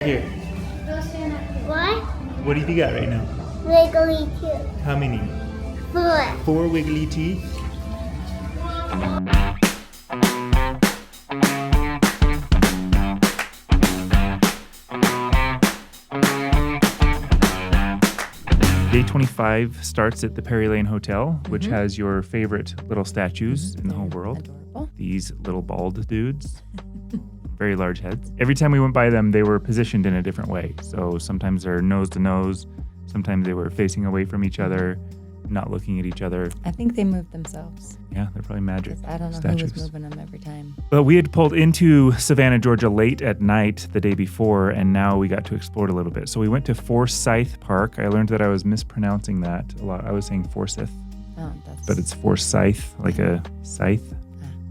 Here. What? What do you got right now? Wiggly tooth. How many? 4. 4 wiggly teeth? Day 25 starts at the Perry Lane Hotel, which has your favorite little statues in the whole world. Adorable. These little bald dudes. Very large heads. Every time we went by them, they were positioned in a different way. So sometimes they're nose to nose. Sometimes they were facing away from each other, not looking at each other. I think they moved themselves. Yeah, they're probably magic 'Cause I don't know statues. who was moving them every time. But we had pulled into Savannah, Georgia late at night the day before, and now we got to explore it a little bit. So we went to Forsyth Park. I learned that I was mispronouncing that a lot. I was saying Forsyth, Oh, that's. but it's Forsyth, like a scythe.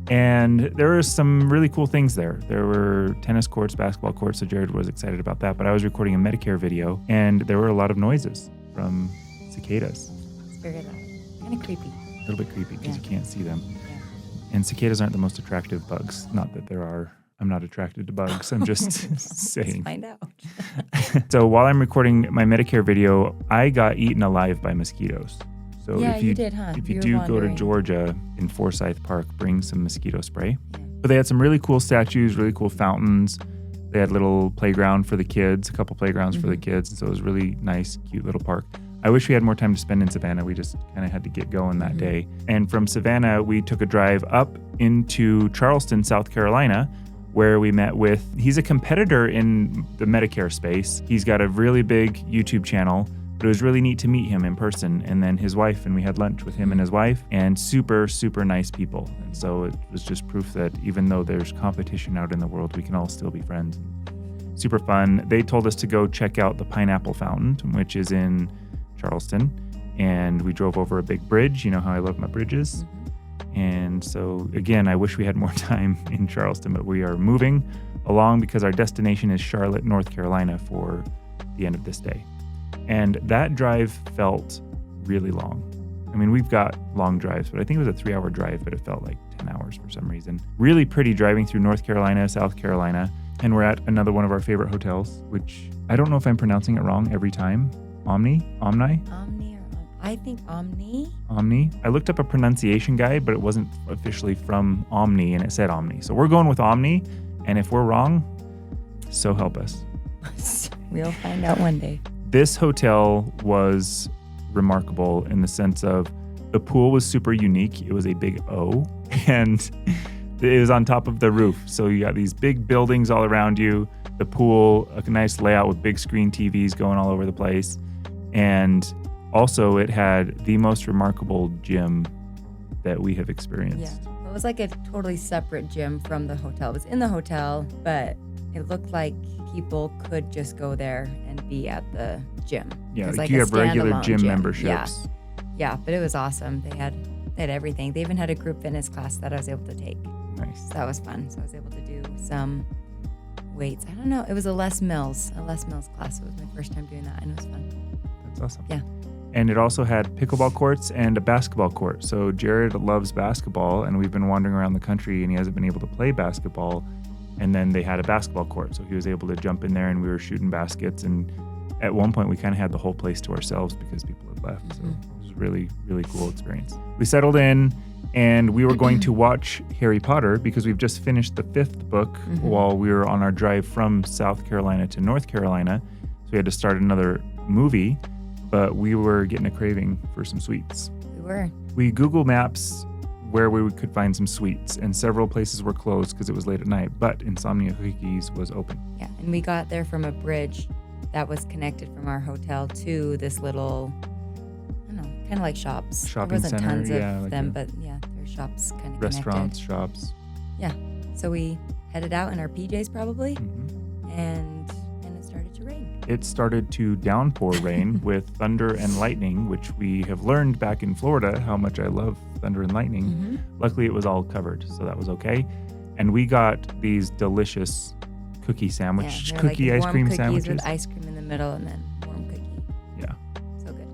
And there were some really cool things there. There were tennis courts, basketball courts, so Jared was excited about that. But I was recording a Medicare video, and there were a lot of noises from cicadas. It's very loud. Kind of creepy. A little bit creepy because Yeah. you can't see them. Yeah. And cicadas aren't the most attractive bugs. Not that there are. I'm not attracted to bugs. I'm just saying. Let's find out. So while I'm recording my Medicare video, I got eaten alive by mosquitoes. So Yeah, if you did, huh? If you You do were go to wandering. Georgia in Forsyth Park, bring some mosquito spray. Yeah. But they had some really cool statues, really cool fountains. They had a little playground for the kids, a couple playgrounds for the kids. And so it was a really nice, cute little park. I wish we had more time to spend in Savannah. We just kind of had to get going that day. And from Savannah, we took a drive up into Charleston, South Carolina, where we met with, he's a competitor in the Medicare space. He's got a really big YouTube channel, but it was really neat to meet him in person. And then his wife, and we had lunch with him and his wife, and super, super nice people. And so it was just proof that even though there's competition out in the world, we can all still be friends. Super fun. They told us to go check out the Pineapple Fountain, which is in Charleston. And we drove over a big bridge. You know how I love my bridges. And so, again, I wish we had more time in Charleston, but we are moving along because our destination is Charlotte, North Carolina for the end of this day. And that drive felt really long. I mean, we've got long drives, but I think it was a 3-hour drive, but it felt like 10 hours for some reason. Really pretty driving through North Carolina, South Carolina. And we're at another one of our favorite hotels, which I don't know if I'm pronouncing it wrong every time. Omni? Omni or I think Omni. Omni. I looked up a pronunciation guide, but it wasn't officially from Omni, and it said Omni. So we're going with Omni, and if we're wrong, so help us. We'll find out one day. This hotel was remarkable in the sense of the pool was super unique. It was a big O, and it was on top of the roof. So you got these big buildings all around you, the pool, a nice layout with big screen TVs going all over the place. And also it had the most remarkable gym that we have experienced. Yeah. It was like a totally separate gym from the hotel. It was in the hotel, but it looked like people could just go there and be at the gym. Yeah, It was like like you a have regular standalone gym Yeah. memberships. Yeah, but it was awesome. They had everything. They even had a group fitness class that I was able to take. Nice. So that was fun. So I was able to do some weights. I don't know. It was a Les Mills class. It was my first time doing that, and it was fun. That's awesome. Yeah. And it also had pickleball courts and a basketball court. So Jared loves basketball, and we've been wandering around the country, and he hasn't been able to play basketball. And then they had a basketball court, so he was able to jump in there, and we were shooting baskets. And at one point, we kind of had the whole place to ourselves because people had left. So it was a really, really cool experience. We settled in, and we were going to watch Harry Potter because we've just finished the 5th book while we were on our drive from South Carolina to North Carolina. So we had to start another movie, but we were getting a craving for some sweets. We were. We Google Maps where we could find some sweets, and several places were closed because it was late at night, but Insomnia Cookies was open. Yeah, and we got there from a bridge that was connected from our hotel to this little, I don't know, kind of like shops. Shopping there wasn't center, tons yeah, of like them, a- but yeah, there's shops kind of Restaurants, connected. shops. Yeah, so we headed out in our PJs probably, Mhm. and it started to rain. It started to downpour rain with thunder and lightning, which we have learned back in Florida how much I love thunder and lightning. Luckily, it was all covered, so that was okay. And we got these delicious cookie sandwich, they're cookie like ice warm cream cookies sandwiches. with ice cream in the middle, and then warm cookie. Yeah, So good.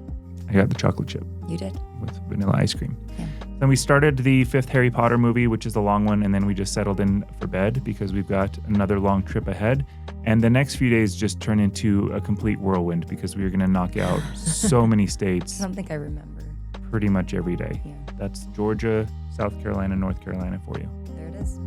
I got the chocolate chip You did. with vanilla ice cream. Yeah. Then we started the 5th Harry Potter movie, which is a long one, and then we just settled in for bed because we've got another long trip ahead. And the next few days just turn into a complete whirlwind because we are going to knock out so many states. I don't think I remember. Pretty much every day. Yeah. That's Georgia, South Carolina, North Carolina for you. There it is.